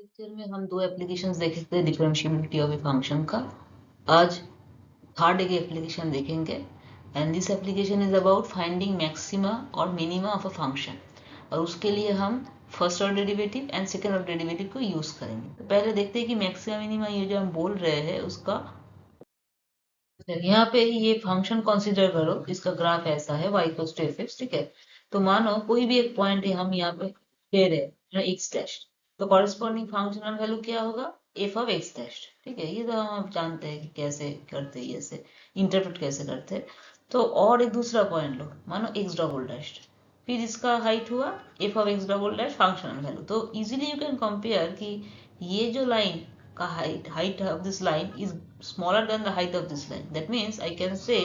Lecture में हम दो एप्लीकेशंस देखे थे डिफरेंशिएबिलिटी ऑफ ए फंक्शन का। आज थर्ड एक एप्लीकेशन देखेंगे and this application is about finding maxima और मिनिमा ऑफ अ फंक्शन, और उसके लिए हम first order derivative and second order derivative को यूज करेंगे। तो पहले देखते हैं कि मैक्सिमा मिनिमा ये जो हम बोल रहे हैं उसका यहाँ पे ये फंक्शन कंसीडर करो, इसका ग्राफ ऐसा है y इक्वल्स टू fx, ठीक है। तो मानो कोई भी एक पॉइंट है हम यहाँ पे ले रहे हैं x डैश, तो कॉरेस्पॉन्डिंग फंक्शनल वैल्यू क्या होगा f ऑफ x डैश, ठीक है। ये तो हम जानते हैं कि कैसे करते हैं, ऐसे इंटरप्रेट कैसे करते हैं। तो और एक दूसरा पॉइंट लो, मानो x डबल डैश, फिर इसका हाइट हुआ f of x double dash functional value. तो इजीली यू कैन कंपेयर कि ये जो लाइन का height of this line is smaller than the height of this line. That means I can say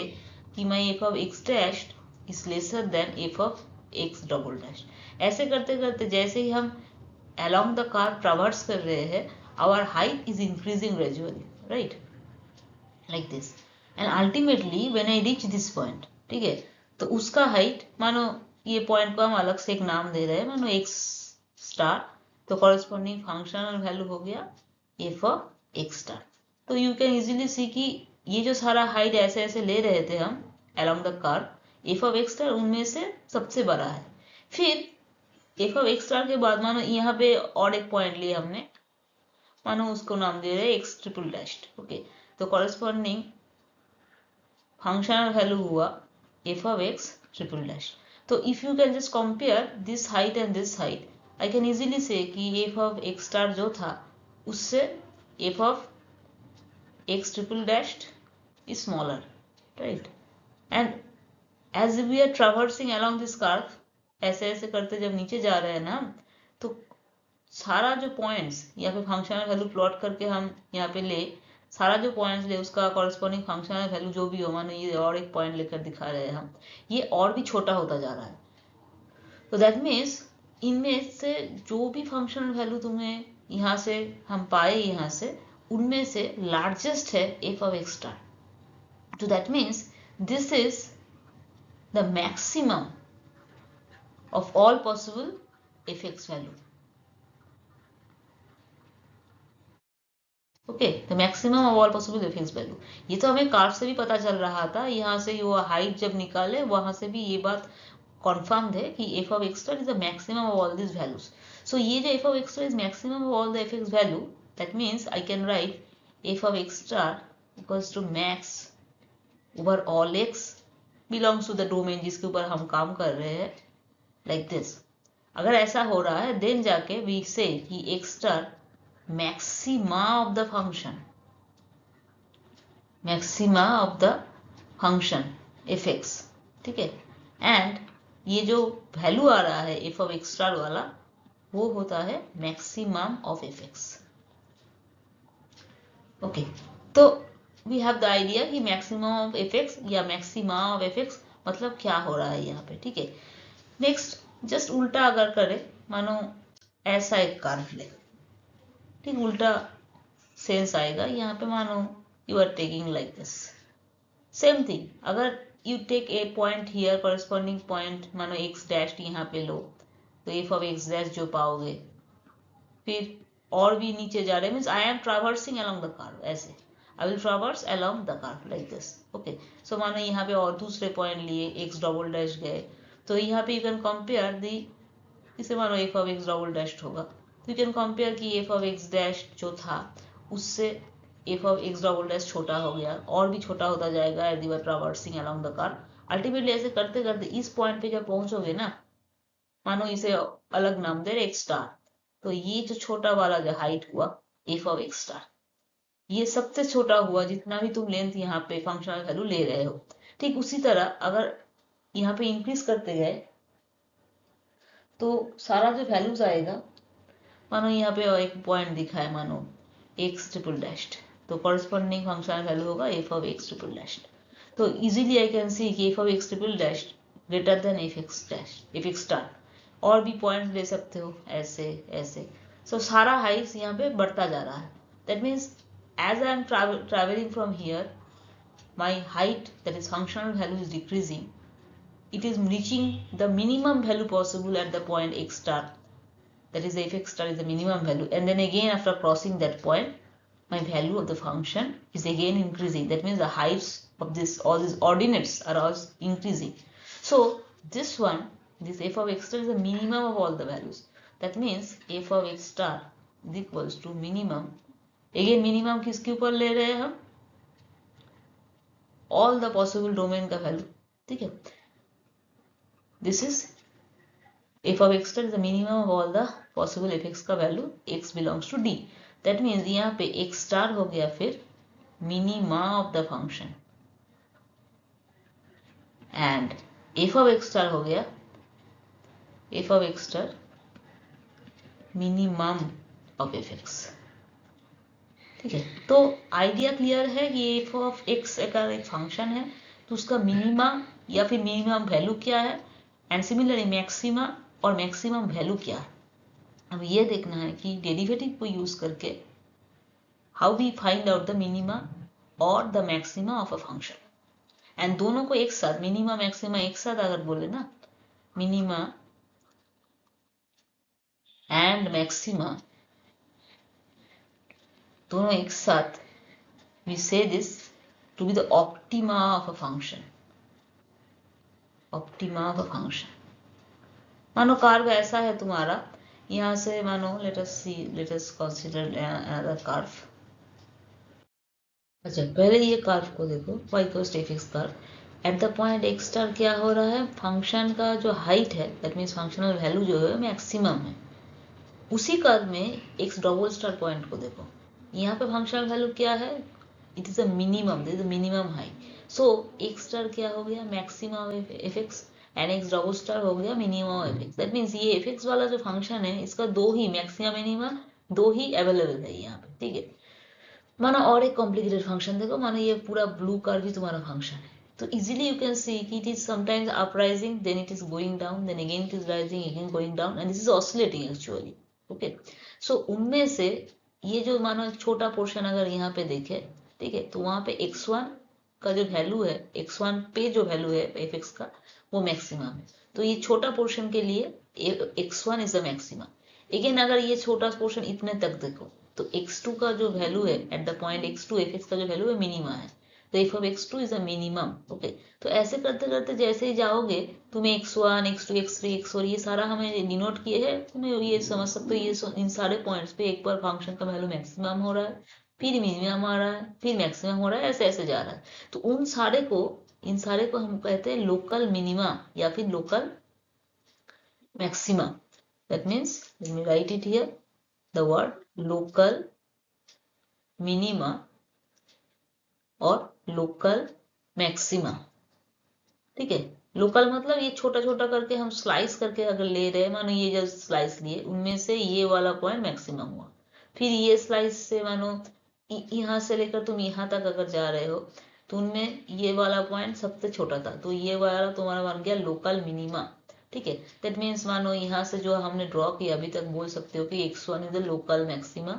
कि my f of x dash is lesser than f of x double dash. ऐसे करते करते जैसे ही हम along the curve traverse कर रहे हैं, our height is increasing gradually, right? Like this. And ultimately when I reach this point, ठीक है, तो उसका height, मानो ये पॉइंट को हम अलग से एक नाम दे रहे हैं, मानो x स्टार, तो कॉरेस्पॉन्डिंग फंक्शनल वैल्यू हो गया f ऑफ x स्टार। तो यू कैन इजीली सी कि ये जो सारा हाइट ऐसे ऐसे ले रहे थे हम along the curve, f of x star उनमें से सबसे बड़ा है। फिर f ऑफ x स्टार के बाद मानो यहाँ पे और एक पॉइंट लिया हमने, मानो उसको नाम दे रहे हैं x ट्रिपल डैश, ओके। तो कॉरेस्पॉन्डिंग फंक्शनल वैल्यू हुआ f of x triple dash. तो if you can just compare this height and this height, I can easily say कि f ऑफ x स्टार जो था उससे f of x triple dashed is smaller, right? And as we are traversing along this curve, ऐसे ऐसे करते जब नीचे जा रहे हैं ना, तो सारा जो पॉइंट्स यहाँ पे फंक्शनल वैल्यू प्लॉट करके हम यहाँ पे ले, सारा जो पॉइंट्स ले उसका कॉरेस्पॉन्डिंग फंक्शनल वैल्यू जो भी हो, मानो ये और एक पॉइंट लेकर दिखा रहे हैं हम, ये और भी छोटा होता जा रहा है। तो दैट मीन्स इनमें से जो भी फंक्शनल वैल्यू तुम्हें यहाँ से हम पाए, यहाँ से उनमें से लार्जेस्ट है f of x star. So that means this is the maximum of all possible fx value. Okay, the maximum of all possible fx value. ये तो हमें कार्व से भी पता चल रहा था, यहाँ से वो हाइट जब निकाले वहां से भी ये बात कॉन्फर्म है कि f of x star is the maximum of all these values. So ये जो f of x star is maximum of all the fx value, that means I can write f of x star equals to max over all x belongs to the domain जिसके ऊपर हम काम कर रहे हैं, like this. अगर ऐसा हो रहा है then जाके we say कि x star maxima of the function, maxima of the function fx, ठीक है। एंड ये जो वैल्यू आ रहा है f of x star वाला, वो होता है मैक्सिमम ऑफ fx, ओके। तो वी हैव द आइडिया कि मैक्सिमम ऑफ fx या मैक्सिमा ऑफ fx मतलब क्या हो रहा है यहाँ पे, ठीक है। नेक्स्ट जस्ट उल्टा अगर करें, मानो ऐसा एक कर्व ले, ठीक, उल्टा सेंस आएगा यहाँ पे। मानो you are taking like this, same thing. अगर you take a point here, corresponding point मानो x डैश यहाँ पे लो, तो f ऑफ x डैश जो पाओगे, फिर और भी नीचे जा रहे, means I am traversing along the curve, ऐसे I will traverse along the curve like this, okay. So मानो यहाँ पे और दूसरे पॉइंट लिए, x डबल डैश गए, तो यहाँ पे यू कैन कंपेयर दी, इसे मानो f of x double dash होगा, तो यू कैन कंपेयर कि f ऑफ x डैश जो था उससे f of x double dash छोटा हो गया, और भी छोटा होता जाएगा as you are traversing along the curve. Ultimately ऐसे करते करते इस पॉइंट पे जब पहुंचोगे ना, मानो इसे अलग नाम दे x स्टार, तो ये जो छोटा वाला जो हाइट हुआ f ऑफ x स्टार, ये सबसे छोटा हुआ जितना भी तुम लेंथ यहाँ पे फंक्शनल वैल्यू ले रहे हो। ठीक उसी तरह अगर यहाँ पे इंक्रीज करते गए तो सारा जो वैल्यूज आएगा, मानो यहाँ पे एक पॉइंट दिखा है, मानो x ट्रिपल डैश्ड, तो कॉरेस्पॉन्डिंग फंक्शनल वैल्यू होगा f of x triple dashed. तो इजीली आई कैन सी कि f of x triple dashed greater than f x star. और भी पॉइंट्स ले सकते हो ऐसे ऐसे। सो सारा हाइट्स यहाँ पे बढ़ता जा रहा है। That means as I am traveling from here, my height, that is functional value, is decreasing. It is reaching the minimum value possible at the point x star. that is f(x) star is the minimum value, and then again after crossing that point my value of the function is again increasing. That means the heights of this, all these ordinates are all increasing. So this one, this f of x star is the minimum of all the values. That means f of x star is equals to minimum. Again minimum किसके ऊपर ले रहे हैं हम? All the possible domain का value. ठीक है? This is f of x star is the minimum of all the possible f(x) का value. x belongs to D. That means यहाँ पे x star हो गया फिर minima of the function, and f of x star हो गया f of x star minimum of f(x). ठीक है, तो आइडिया क्लियर है कि f of x का एक फंक्शन है तो उसका मिनिमा या फिर मिनिमम वैल्यू क्या है, एंड सिमिलरली मैक्सिमा और मैक्सिमम वैल्यू क्या है। अब ये देखना है कि डेरिवेटिव को यूज करके how we find out the minima और the maxima of a function, and दोनों को एक साथ मिनिमा मैक्सिमा एक साथ अगर बोले ना, मिनिमा एंड मैक्सिमा दोनों एक साथ, we say this to be the optima of a function, optima of a function. मानो कर्व ऐसा है तुम्हारा, यहां से मानो let us consider another curve. अच्छा पहले ये कर्व को देखो, y equals to fx curve. At the point x star क्या हो रहा है, फंक्शन का जो हाइट है दैट मीन्स फंक्शनल वैल्यू जो है मैक्सिमम है। उसी कर्व में x डबल स्टार पॉइंट को देखो, यहाँ पे फंक्शनल वैल्यू क्या है, it is a minimum, this is the minimum height. So x star क्या हो गया, maximum of fx, and x double star हो गया minimum of fx। That means ये fx वाला जो फंक्शन है इसका दो ही मैक्सिमम मिनिमा दो ही अवेलेबल है यहाँ पे। ठीक है, मानो और एक कॉम्प्लिकेटेड फंक्शन देखो, मानो ये पूरा ब्लू कर्व भी तुम्हारा फंक्शन है, तो इजीली यू कैन सी कि it is sometimes uprising, then it is going down, then again it is rising, again going down, and this is oscillating actually. Okay, so उनमें से ये जो मानो एक छोटा पोर्शन अगर यहाँ पे देखे, ठीक है, तो वहां पे x1 का जो वैल्यू है, x1 पे जो वैल्यू है fx का वो मैक्सिमम है, तो ये छोटा पोर्शन के लिए x1 is the maximum. Again अगर ये छोटा पोर्शन इतने तक देखो तो x2 का जो वैल्यू है eight the point x2 fx का जो वैल्यू है मिनिमा है, तो f of x2 is a minimum. Okay, तो ऐसे करते करते जैसे ही जाओगे तुम्हें x1 x2 x3 x4 ये सारा हमें डिनोट किए हैं, तुम्हें ये समझ सकते हो ये इन सारे पॉइंट्स पे एक बार फंक्शन का वैल्यू मैक्सिमम हो रहा है, फिर मिनिमम आ रहा है, फिर मैक्सिमम हो रहा है, ऐसे ऐसे जा रहा है। तो इन सारे को हम कहते हैं लोकल मिनिमा या फिर local maxima. That means let me right it here the word local minima और local maxima। ठीक है, लोकल मतलब ये छोटा छोटा करके हम स्लाइस करके अगर ले रहे हैं, मानो ये जो स्लाइस लिए उनमें से ये वाला पॉइंट मैक्सिमम हुआ, फिर ये स्लाइस से मानो यहाँ से लेकर तुम यहाँ तक अगर जा रहे हो तो उनमें ये वाला पॉइंट सबसे छोटा था, तो ये वाला तुम्हारा बन गया लोकल मिनिमा। ठीक है, दैट मीन्स मानो यहाँ से जो हमने ड्रॉ किया अभी तक बोल सकते हो कि x1 is the local maxima,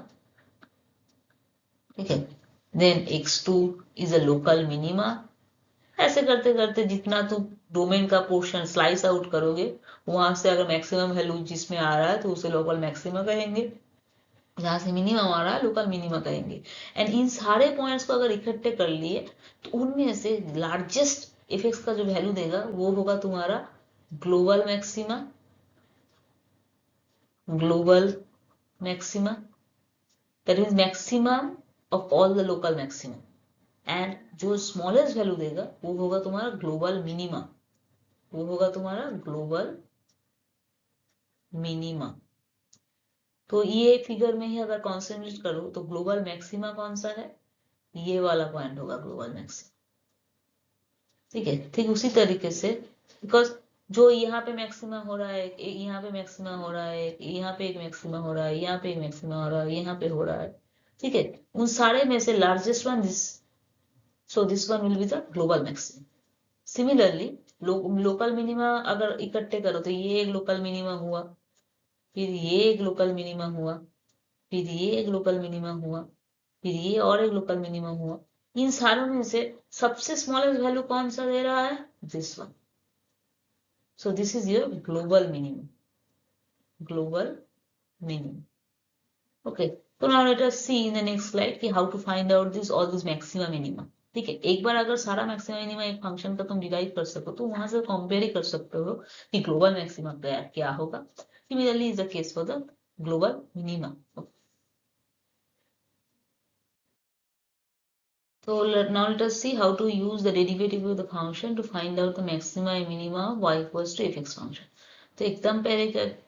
ठीक है, then x2 is a local minima. ऐसे करते करते जितना तुम डोमेन का पोर्शन स्लाइस आउट करोगे वहां से अगर मैक्सिमम वैल्यू जिसमें आ रहा है तो उसे लोकल मैक्सिमा कहेंगे, जहां से मिनिमम आ रहा है लोकल मिनिमा कहेंगे। एंड इन सारे पॉइंट्स को अगर इकट्ठे कर लिए तो उनमें से लार्जेस्ट fx का जो वैल्यू देगा वो होगा तुम्हारा global maxima, global maxima, that means maximum of all the local maximum, and जो स्मॉलेस्ट वैल्यू देगा वो होगा तुम्हारा ग्लोबल मिनिमा, वो होगा तुम्हारा ग्लोबल मिनिमा। तो ये फिगर में ही अगर कॉन्सेंट्रेट करो तो ग्लोबल मैक्सिमा कौन सा है, ये वाला पॉइंट होगा ग्लोबल मैक्सिमा। ठीक है, ठीक उसी तरीके से बिकॉज जो यहाँ पे मैक्सिमा हो रहा है, यहाँ पे मैक्सिमा हो रहा है, यहाँ पे एक मैक्सिमा हो रहा है, यहाँ पे एक मैक्सिमा हो रहा है, यहाँ पे हो रहा है, ठीक है, उन सारे में से largest one this, so this one will be the global maximum. Similarly local minima अगर इकट्ठे करो तो ये एक लोकल मिनिमा हुआ, फिर ये एक लोकल मिनिमा हुआ, फिर ये एक लोकल मिनिमा हुआ, फिर ये और एक लोकल मिनिमा हुआ। इन सारों में से सबसे स्मॉलेस्ट वैल्यू कौन सा दे रहा है, this one. So this is your global minimum, global minimum. Okay, so now let us see in the next slide कि how to find out this all these maxima minima. ठीक है, एक बार अगर सारा मैक्सिमा मिनिमा एक function का तुम derive कर सको तो वहां से कंपेयर ही कर सकते हो कि ग्लोबल मैक्सिमा क्या होगा. Similarly is the case for the global minima. So now let us see how to use the derivative of the function to find out the maxima and minima of y equals to fx function. तो एकदम पहले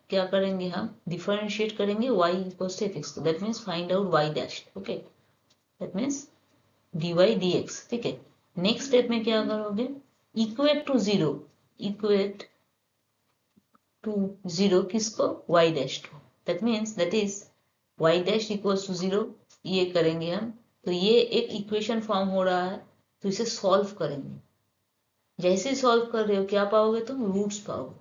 क्या करेंगे हम differentiate करेंगे y equals to fx. That means find out y dash. Okay, that means dy dx. ठीक है, next step में क्या करोगे, इक्वेट टू जीरो किसको, y डैश को. That means that is y dash equals to zero. ये करेंगे हम, तो ये एक इक्वेशन फॉर्म हो रहा है, तो इसे सॉल्व करेंगे. जैसे सॉल्व कर रहे हो क्या पाओगे तुम, रूट्स पाओगे.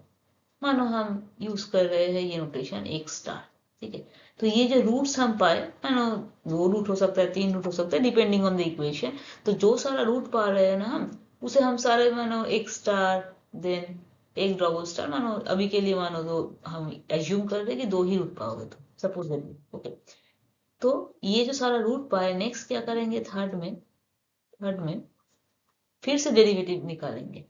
मानो हम यूज कर रहे हैं ये नोटेशन x स्टार. ठीक है, तो ये जो रूट्स हम पाए, मानो 2 रूट हो सकता है, 3 रूट हो सकता है, डिपेंडिंग ऑन द इक्वेशन. तो जो सारा रूट पा रहे हैं ना हम, उसे हम सारे मानो x स्टार देन एक डबल स्टार, मानो अभी के लिए मानो तो हम एज्यूम कर रहे हैं कि 2 ही रूट पाओगे तुम सपोज. ओके, तो ये जो सारा रूट पाए, नेक्स्ट क्या करेंगे, थर्ड में फिर से डेरिवेटिव निकालेंगे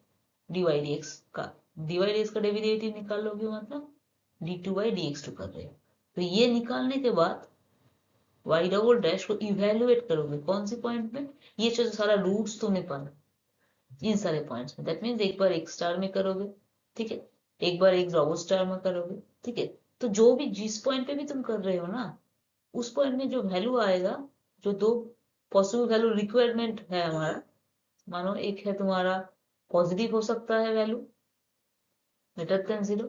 dy dx का. dy dx का डेरिवेटिव निकाल लोगे मतलब d2 by dx2 कर रहे हो. तो ये निकालने के बाद y डबल डैश को इवेल्युएट करोगे कौन से पॉइंट में, ये जो सारा रूट्स तुमने पाया इन सारे पॉइंट्स में. दैट मीन्स एक बार एक स्टार में करोगे, ठीक है, एक बार एक डबल स्टार में करोगे. ठीक है, तो जो भी जिस पॉइंट पे भी तुम कर रहे हो ना, उस पॉइंट में जो वैल्यू आएगा, जो 2 पॉसिबल वैल्यू रिक्वायरमेंट है हमारा, मानो एक है तुम्हारा पॉजिटिव हो सकता है वैल्यू ग्रेटर देन 0,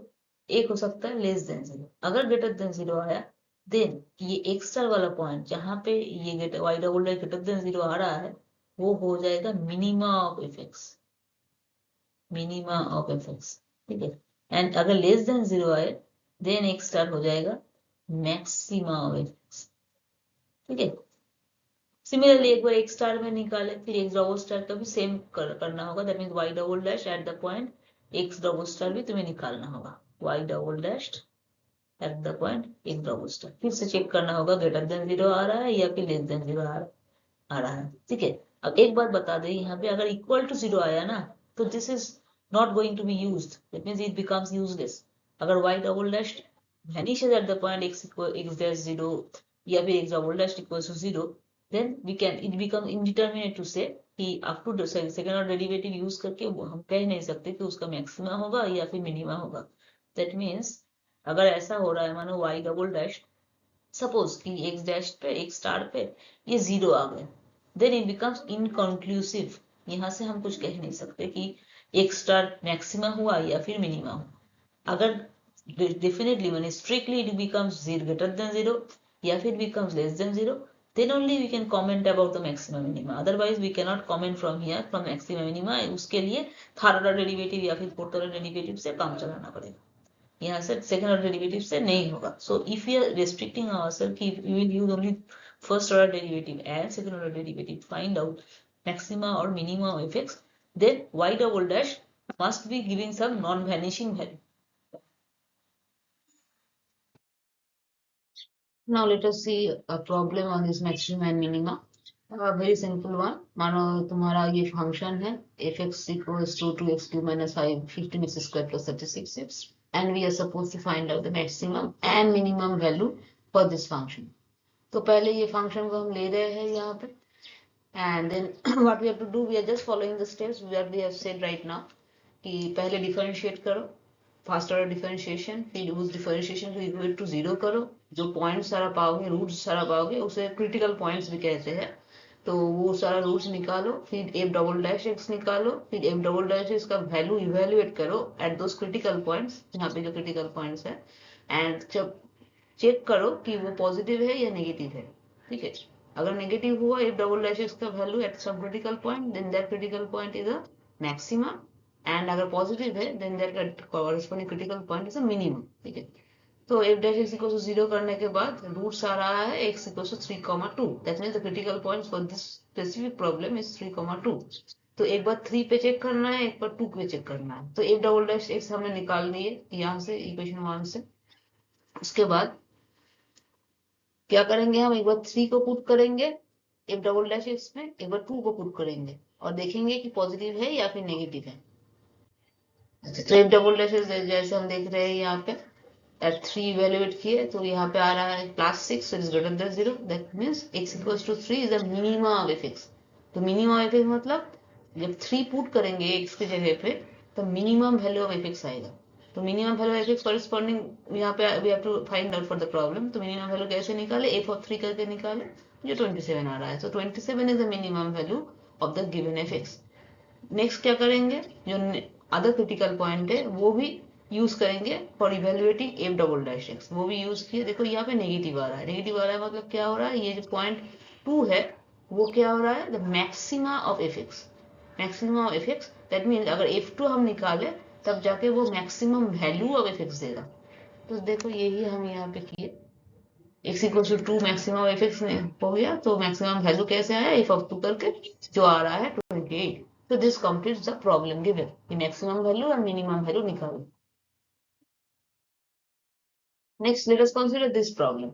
एक हो सकता है लेस देन 0. अगर ग्रेटर देन 0 आया देन ये एक स्टार वाला पॉइंट जहां पे ये वाई डबल ग्रेटर देन 0 आ रहा है, वो हो जाएगा minima of FX. Minima of FX. ठीक है, एंड अगर लेस देन 0 आए देन एक स्टार हो जाएगा मैक्सिमा ऑफ एफएक्स. ठीक है, सिमिलरली एक बार एक स्टार में निकाले, फिर एक डबल स्टार का भी सेम करना होगा. That means Y double dash at the point X double star भी तुम्हें निकालना होगा. Y double dash at the point X double star फिर से चेक करना होगा ग्रेटर देन 0 आ रहा है या फिर लेस देन 0 आ रहा है. ठीक है, अब एक बात बता दे, यहाँ पे अगर इक्वल टू 0 आया ना, तो this is not going to be used. That means it becomes useless. अगर y double dash vanishes at the point x dash 0 या फिर x double dash equals to 0, then it becomes indeterminate to say कि up to second order derivative use करके हम कह नहीं सकते कि उसका मैक्सिमा होगा या फिर मिनिमा होगा. दैट मीन्स अगर ऐसा हो रहा है, मानो y डबल डैश सपोज कि x डैश पे x स्टार पे ये 0 आ गया, देन इट बिकम्स इनकंक्लूसिव. यहाँ से हम कुछ कह नहीं सकते कि x स्टार मैक्सिमा हुआ या फिर मिनिमा हुआ. अगर definitely when strictly it becomes 0 greater than 0 या फिर becomes less than 0, then only we can comment about the maximum minima. Otherwise we cannot comment from here from maximum minima. उसके लिए third order derivative या फिर fourth order derivative से काम चलाना पड़ेगा. यहाँ से सेकंड ऑर्डर डेरिवेटिव से नहीं होगा. So if we are restricting ourselves कि we will use only first order derivative and second order derivative find out maxima or minima of fx, then y double dash must be giving some non-vanishing value. Now let us see a problem on this maximum and minima. A very simple one. मानो तुम्हारा ये function है f(x) equals to 2x cube minus 15x square plus 36x, and we are supposed to find out the maximum and minimum value for this function. तो पहले ये function को हम ले रहे हैं यहाँ पे, and then what we have to do, we are just following the steps that we have said right now कि पहले डिफरेंशिएट करो, फर्स्ट ऑर्डर डिफरेंशिएशन, फिर उस डिफरेंशिएशन को इक्वल टू 0 करो, जो पॉइंट सारा पाओगे, रूट्स सारा पाओगे, उसे क्रिटिकल पॉइंट्स भी कहते हैं. तो वो सारा रूट्स निकालो, फिर एफ डबल डैश एक्स निकालो, फिर एफ डबल डैश एक्स का वैल्यू इवेल्युएट करो एट दोस क्रिटिकल पॉइंट्स, जहाँ पे जो क्रिटिकल पॉइंट्स है, एंड जब चेक करो कि वो पॉजिटिव है या नेगेटिव है. ठीक है, अगर नेगेटिव हुआ एफ डबल डैश एक्स का value at some critical point, then that critical point is a maxima, and अगर पॉजिटिव है then that corresponding critical point is a minimum. ठीक है, तो f dash x equals to 0 करने के बाद roots आ रहा है x equals to 3,2. That means the critical points for this specific problem is 3,2. तो एक बार 3 पे चेक करना है, एक बार 2 पे चेक करना है. तो f डबल डैश x हमने निकाल दिए यहाँ से इक्वेशन 1 से. उसके बाद क्या करेंगे हम, एक बार 3 को पुट करेंगे एफ डबल डैश एक्स में, एक बार 2 को पुट करेंगे और देखेंगे कि पॉजिटिव है या फिर नेगेटिव है। तो एफ डबल डैश जैसे हम देख रहे हैं यहाँ पे एट 3 इवेल्युएट किए तो यहाँ पे आ रहा है +6 is greater than 0, that means x equals to 3 is the minimum of F X. तो मिनिमम ऑफ एफ एक्स मतलब जब 3 पुट करेंगे x की जगह पे तो minimum value of F X आएगा। तो minimum value of F X corresponding यहाँ पे we have to find out for the problem. तो मिनिमम वैल्यू कैसे निकाले, एफ ऑफ 3 करके निकाले, जो 27 आ रहा है। तो 27 is the minimum value of the given F x. Next क्या करेंगे, जो अदर क्रिटिकल पॉइंट है वो भी यूज करेंगे for evaluating F double dash x, वो भी यूज किए। देखो यहाँ पे नेगेटिव आ रहा है, नेगेटिव आ रहा है मतलब क्या हो रहा है, ये जो पॉइंट 2 है वो क्या हो रहा है, the maxima of F X, maximum of F X. That mean अगर F2 हम निकाले तब जाके वो maximum value of F X देगा। तो देखो यही हम यहाँ पे किए, x equal to 2 maximum F X हो गया, तो मैक्सिमम वैल्यू कैसे आया, एफ ऑफ 2 करके, जो आ रहा है 28। तो this completes the problem given कि मैक्सिमम वैल्यू और मिनिमम वैल्यू निकालो। Next let us consider this problem.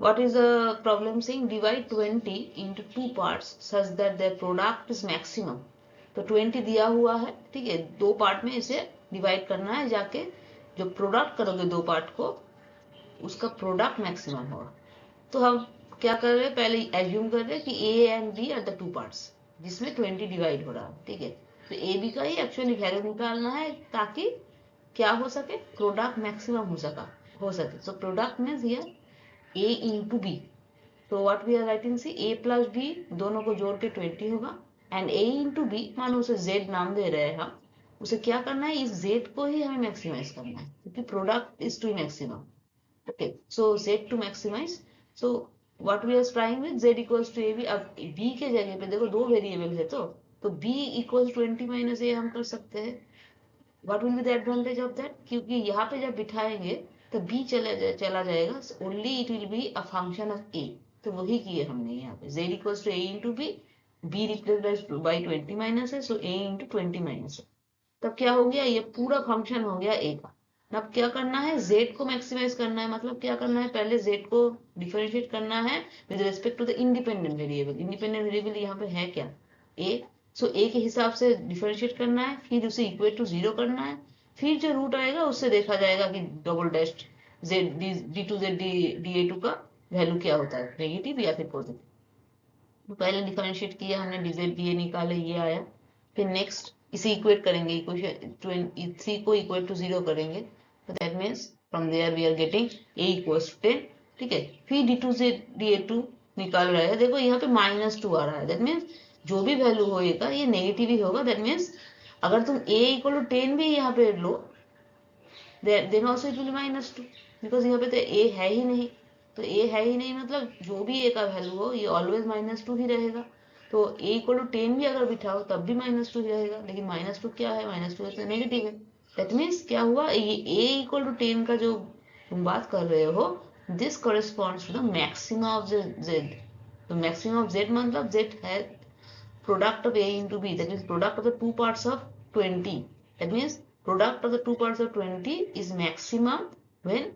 What is the problem saying? Divide 20 into two parts such that their product is maximum. तो 20 दिया हुआ है, ठीक है, दो पार्ट में इसे डिवाइड करना है, जाके जो प्रोडक्ट करोगे दो पार्ट को उसका प्रोडक्ट मैक्सिमम होगा। तो हम क्या कर रहे हैं, पहले एज्यूम कर रहे हैं कि A and B are the two parts जिसमें 20 डिवाइड हो रहा है, ठीक है। तो ए बी का ही एक्चुअली वैल्यू निकालना है ताकि क्या हो सके, प्रोडक्ट मैक्सिमम हो सके। So product means here a into b. तो what we are writing, see a plus b दोनों को जोड़ के 20 होगा, एंड ए इंटू बी, मानो उसे जेड नाम दे रहे हैं हम, उसे क्या करना है, इस जेड को ही हमें मैक्सिमाइज करना है क्योंकि product is to maximum. Okay, so z to maximize. So what we are trying with z equals to ab. अब b के जगह पे देखो दो वेरिएबल है, तो b equals 20 माइनस a हम कर सकते हैं। What will be the advantage of that? क्योंकि यहाँ पे जब बिठाएंगे तो b चला जाएगा, only it will be a function of a। तो वही किए हमने यहाँ पे, z equals to a into b, b replaced by 20 minus है, so a into 20 माइनस है। तब क्या हो गया, ये पूरा फंक्शन हो गया a का। अब क्या करना है, z को मैक्सिमाइज करना है, मतलब क्या करना है, पहले z को डिफरेंशिएट करना है with respect to the independent variable. Independent variable यहाँ पे है क्या, a। सो a के हिसाब से डिफरेंशिएट करना है, फिर उसे इक्वेट टू 0 करना है, फिर जो रूट आएगा उससे देखा जाएगा कि double dash Z D two Z D A two का वैल्यू क्या होता है, नेगेटिव या फिर पॉजिटिव। तो पहले डिफरेंशिएट किया हमने, डी जेड डी ए निकाले, ये आया। फिर नेक्स्ट इसे इक्वेट करेंगे, इक्वेशन 3 को इक्वेट टू 0 करेंगे, तो that means from there we are getting a equals to 10, ठीक है। फिर d2 से da2 निकाल रहे हैं, देखो यहाँ पे -2 आ रहा है, दैट मीन्स जो भी वैल्यू होएगा ये नेगेटिव ही होगा। दैट मीन्स अगर तुम a इक्वल टू 10 भी यहाँ पे लो, then also it will -2, because यहाँ पे तो a है ही नहीं। तो a है ही नहीं मतलब जो भी a का वैल्यू हो ये ऑलवेज -2 ही रहेगा। तो a इक्वल टू 10 भी अगर बिठाओ तब भी -2 ही रहेगा, लेकिन -2 क्या है, -2 तो नेगेटिव है। दैट मीन्स क्या हुआ, ये a इक्वल टू 10 का जो तुम बात कर रहे हो, this corresponds to the maxima of z। तो मैक्सिमा ऑफ z मतलब z है product of a into b, that means product of the two parts of 20, that means product of the two parts of 20 is maximum when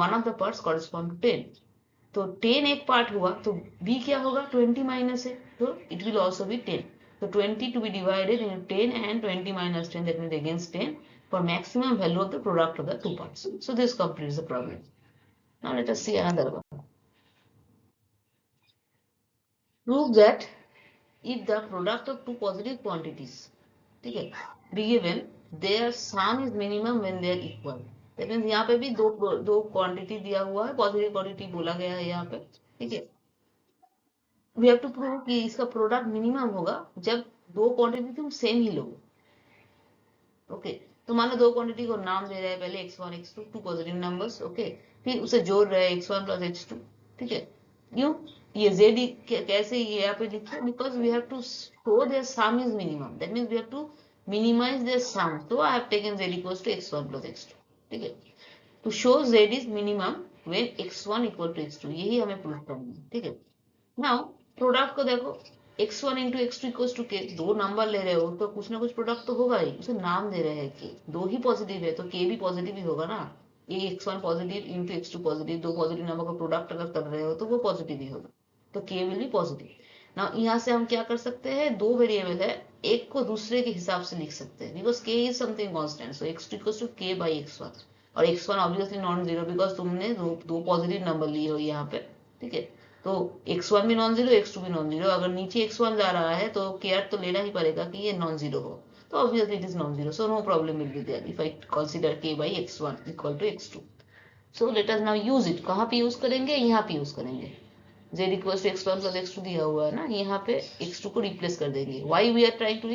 one of the parts correspond to 10। तो 10 एक part हुआ तो b क्या होगा, 20 minus है, तो it will also be 10। so 20 to be divided into 10 and 20 minus 10, that means against 10 for maximum value of the product of the two parts। so this completes the problem। now let us see another one। prove that if the product of two positive quantities, ठीक है, be given their sum is minimum when they are equal। That means यहाँ पे भी दो quantity दिया हुआ है, positive quantity बोला गया है यहाँ पे, ठीक है। वी हैव टू प्रूव कि इसका प्रोडक्ट मिनिमम होगा जब दो क्वांटिटी तुम सेम ही लोगे। ओके, तो मानो दो क्वांटिटी को नाम दे रहे हैं, पहले x1 x2, to positive numbers, okay, फिर उसे जोड़ रहे हैं x1 प्लस x2, ठीक है। क्यों ये z कैसे ये यहाँ पे लिखे, because we have to show their sum is minimum, that means we have to minimise their sum. तो I have taken z equals to x1 plus x2, ठीक है। To show z is minimum when x1 equal to x2, यही हमें prove करना है, ठीक है। Now product को देखो, x1 into x2 equals to के, दो नंबर ले रहे हो तो कुछ ना कुछ प्रोडक्ट तो होगा ही, उसे नाम दे रहे हैं कि दो ही पॉजिटिव है तो के भी पॉजिटिव ही होगा ना। x1 positive into x2 positive, दो पॉजिटिव नंबर का प्रोडक्ट अगर कर रहे हो तो वो पॉजिटिव ही होगा, तो k विल बी पॉजिटिव। ना यहाँ से हम क्या कर सकते हैं, दो वेरिएबल है, एक को दूसरे के हिसाब से लिख सकते हैं, because k is something constant, so x2 equals to k by x1, और x1 obviously non zero because तुमने दो पॉजिटिव नंबर लिए हो यहाँ पे, ठीक है। तो x1 भी नॉन जीरो, x2 भी नॉन जीरो, अगर नीचे x1 जा रहा है तो केयर तो लेना ही पड़ेगा कि ये नॉन जीरो हो, तो obviously it is non-zero, so no problem will be there if I consider k by x1 equal to x2. So let us now use it. कहाँ पे यूज करेंगे, यहाँ पे यूज करेंगे। z equals to x1 plus x2 दिया हुआ है ना, यहाँ पे x2 को रिप्लेस कर देंगे। Why we are trying to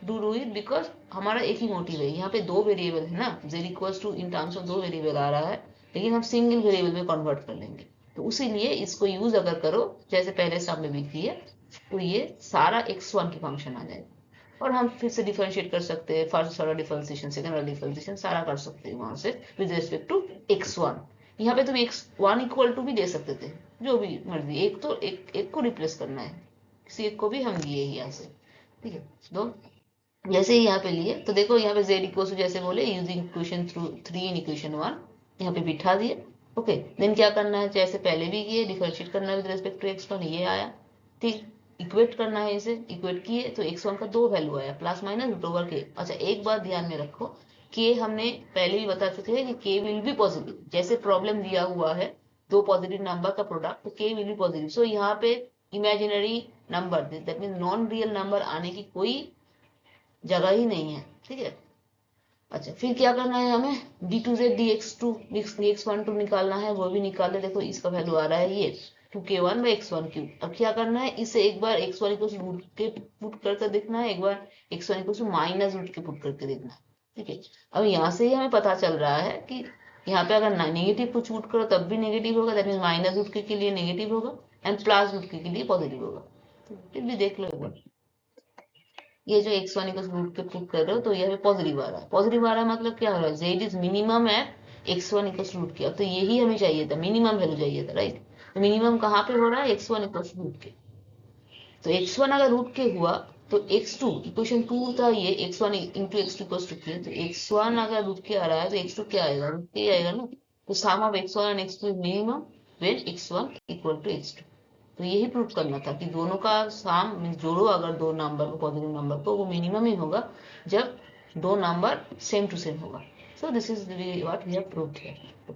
do it because हमारा एक ही मोटिव है, यहाँ पे दो वेरिएबल है ना, z equals to in terms of दो वेरिएबल आ रहा है, लेकिन हम सिंगल वेरिएबल में कन्वर्ट कर लेंगे, तो उसीलिए इसको यूज अगर करो जैसे पहले सब में भी किए, तो ये सारा x1 की फंक्शन आ जाएगा, और हम फिर से डिफरेंशिएट कर सकते हैं, first order differentiation, second order differentiation सारा कर सकते हैं वहां से विद रिस्पेक्ट टू x1। यहाँ पे तुम x1 इक्वल टू भी दे सकते थे, जो भी मर्जी, एक तो एक को रिप्लेस करना है, किसी एक को भी हम लिए ही यहाँ से, ठीक है। तो जैसे ही यहाँ पे लिए तो देखो यहाँ पे z इक्वल टू जैसे बोले using equation through 3 in equation 1 यहाँ पे बिठा दिए, ओके। देन क्या करना है, जैसे पहले भी किए, डिफरेंशिएट करना है विद रिस्पेक्ट टू x1, ये आया, ठीक। इक्वेट करना है, इसे इक्वेट किए तो x1 का दो वैल्यू आया, प्लस माइनस रूट ओवर के। अच्छा एक बात ध्यान में रखो, के हमने पहले भी बता चुके हैं कि के विल बी पॉजिटिव, जैसे प्रॉब्लम दिया हुआ है दो पॉजिटिव नंबर का प्रोडक्ट, तो के विल बी पॉजिटिव, सो यहाँ पे imaginary number that mean non real number आने की कोई जगह ही नहीं है, ठीक है। अच्छा फिर क्या करना है, हमें d2z dx2 dx1 निकालना है, वो भी निकाले, देखो इसका वैल्यू आ रहा है ये 2k1 बाई x1 क्यूब। अब क्या करना है, इसे एक बार x1 इक्वल रूट के पुट करके देखना है, एक बार x1 इक्वल माइनस रूट के पुट करके देखना है, ठीक है। अब यहाँ से ही हमें पता चल रहा है कि यहाँ पे अगर नेगेटिव कुछ पुट करो तब भी नेगेटिव होगा, दैट मीन माइनस रूट के लिए नेगेटिव होगा एंड प्लस रूट के लिए पॉजिटिव होगा, फिर भी देख लो एक बार। ये जो x1 इक्वल रूट पे पुट कर रहे हो तो यहाँ पे पॉजिटिव आ रहा है, पॉजिटिव आ रहा है मतलब क्या हो रहा है, z is minimum at x1 equal root K, अब तो यही हमें चाहिए था, मिनिमम वैल्यू चाहिए था, राइट। तो मिनिमम कहाँ पे हो रहा है, x1 इक्वल रूट के, तो x1 अगर रूट के हुआ तो x2 इक्वेशन 2 था ये, x1 into x2 equal to के, तो x1 अगर रूट के आ रहा है तो x2 क्या आएगा, रूट के आएगा ना, तो sum of x1 and x2 is minimum when x1 equal to x2। तो यही प्रूव करना था कि दोनों का सम जोड़ो अगर दो नंबर को, पॉजिटिव नंबर को, वो मिनिमम ही होगा जब दो नंबर सेम टू सेम होगा। So this is what we have proved here.